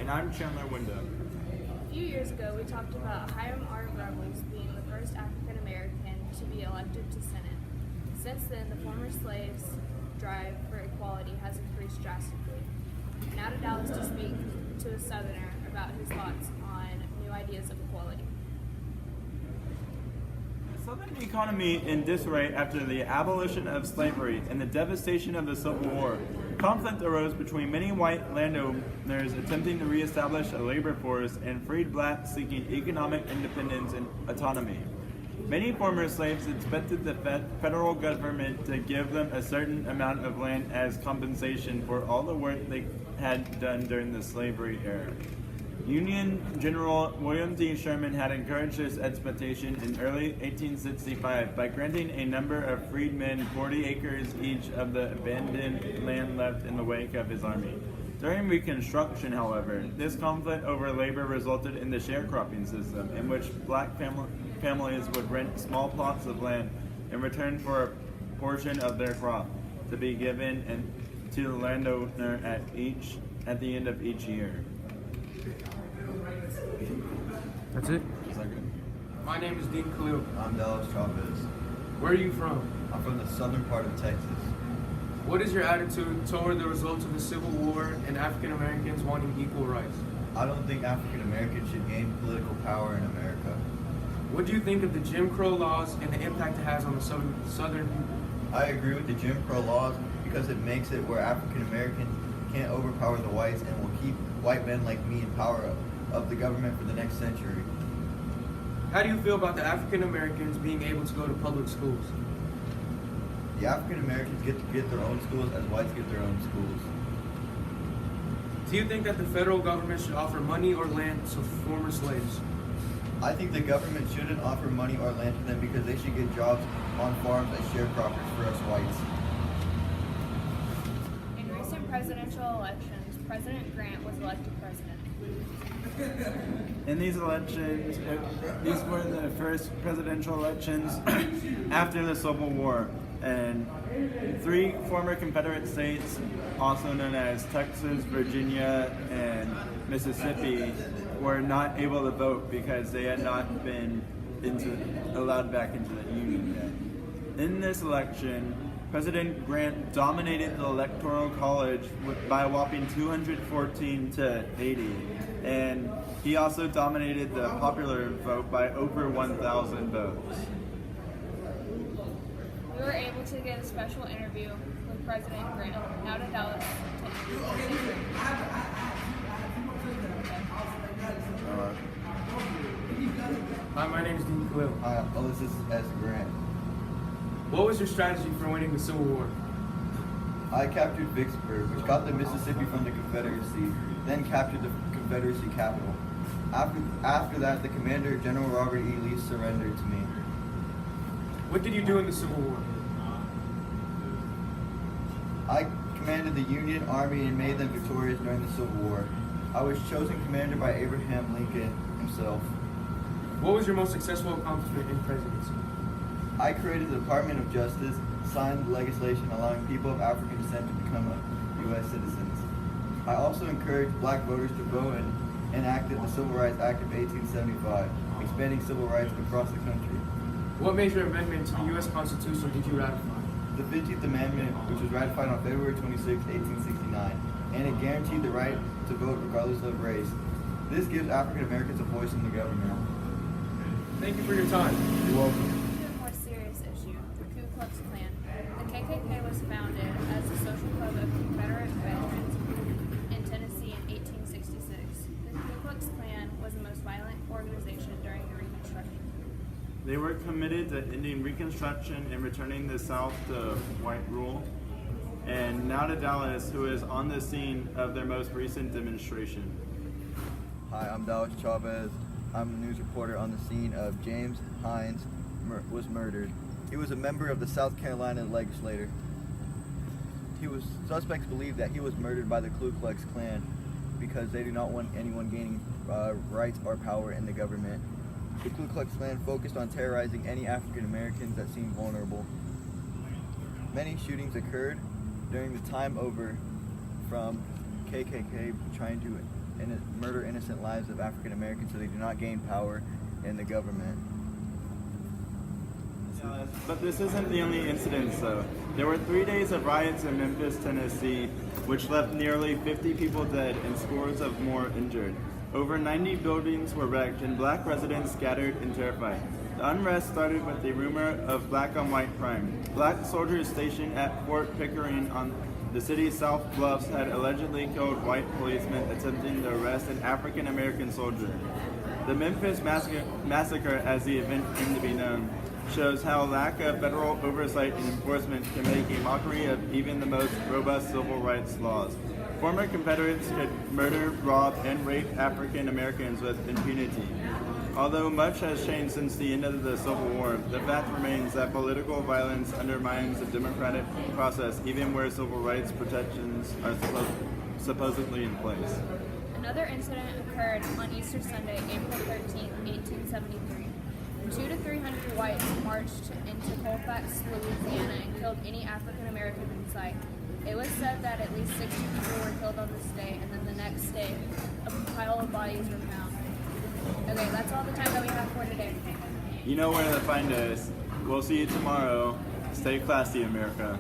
And I'm Chandler Wyndham. A few years ago, we talked about Hiram R. Ruggles being the first African American to be elected to Senate. Since then, the former slaves' drive for equality has increased drastically. Now to Dallas to speak to a Southerner about his thoughts on new ideas of equality. The Southern economy in disarray after the abolition of slavery and the devastation of the Civil War. Conflict arose between many white landowners attempting to reestablish a labor force and freed blacks seeking economic independence and autonomy. Many former slaves expected the federal government to give them a certain amount of land as compensation for all the work they had done during the slavery era. Union General William D. Sherman had encouraged this expectation in early 1865 by granting a number of freedmen 40 acres each of the abandoned land left in the wake of his army. During Reconstruction, however, this conflict over labor resulted in the sharecropping system, in which black families would rent small plots of land in return for a portion of their crop to be given to the landowner at the end of each year. That's it? My name is Dean Khalil. I'm Dallas Chavez. Where are you from? I'm from the southern part of Texas. What is your attitude toward the results of the Civil War and African Americans wanting equal rights? I don't think African Americans should gain political power in America. What do you think of the Jim Crow laws and the impact it has on the Southern people? I agree with the Jim Crow laws because it makes it where African Americans can't overpower the whites and will keep white men like me in power of the government for the next century. How do you feel about the African Americans being able to go to public schools? The African Americans get to get their own schools as whites get their own schools. Do you think that the federal government should offer money or land to former slaves? I think the government shouldn't offer money or land to them because they should get jobs on farms as sharecroppers for us whites. In recent presidential elections, President Grant was elected president. In these elections, these were the first presidential elections after the Civil War, and 3 former Confederate states, also known as Texas, Virginia, and Mississippi, were not able to vote because they had not been allowed back into the Union yet. In this election, President Grant dominated the Electoral College by a whopping 214 to 80, and he also dominated the popular vote by over 1,000 votes. We were able to get a special interview with President Grant. Now to Dallas. Hi, my name is Dean Khalil. Hi, Ulysses S. Grant. What was your strategy for winning the Civil War? I captured Vicksburg, which got the Mississippi from the Confederacy, then captured the Confederacy capital. After that, the commander, General Robert E. Lee, surrendered to me. What did you do in the Civil War? I commanded the Union Army and made them victorious during the Civil War. I was chosen commander by Abraham Lincoln himself. What was your most successful accomplishment in presidency? I created the Department of Justice, signed legislation allowing people of African descent to become U.S. citizens. I also encouraged black voters to vote and enacted the Civil Rights Act of 1875, expanding civil rights across the country. What major amendment to the U.S. Constitution did you ratify? The 15th Amendment, which was ratified on February 26, 1869, and it guaranteed the right to vote regardless of race. This gives African Americans a voice in the government. Thank you for your time. You're welcome. To a more serious issue, the Ku Klux Klan. The KKK was founded as a social club of Confederate veterans in Tennessee in 1866. The Ku Klux Klan was the most violent organization during the Reconstruction. They were committed to ending Reconstruction and returning the South to white rule. And now to Dallas, who is on the scene of their most recent demonstration. Hi, I'm Dallas Chavez. I'm a news reporter on the scene of James Hines was murdered. He was a member of the South Carolina legislature. Suspects believe that he was murdered by the Ku Klux Klan because they do not want anyone gaining rights or power in the government. The Ku Klux Klan focused on terrorizing any African Americans that seemed vulnerable. Many shootings occurred during the time over from KKK trying to murder innocent lives of African Americans so they do not gain power in the government. But this isn't the only incidents, though. There were 3 days of riots in Memphis, Tennessee, which left nearly 50 people dead and scores of more injured. Over 90 buildings were wrecked and black residents scattered and terrified. The unrest started with the rumor of black-on-white crime. Black soldiers stationed at Fort Pickering on the city's South Bluffs had allegedly killed white policemen attempting to arrest an African-American soldier. The Memphis Massacre, as the event came to be known, shows how lack of federal oversight and enforcement can make a mockery of even the most robust civil rights laws. Former Confederates could murder, rob, and rape African Americans with impunity. Although much has changed since the end of the Civil War, the fact remains that political violence undermines the democratic process even where civil rights protections are supposedly in place. Another incident occurred on Easter Sunday, April 13, 1873. 200 to 300 whites marched into Colfax, Louisiana, and killed any African American in sight. It was said that at least 60 people were killed on this day, and then the next day, a pile of bodies were found. Okay, that's all the time that we have for today. You know where to find us. We'll see you tomorrow. Stay classy, America.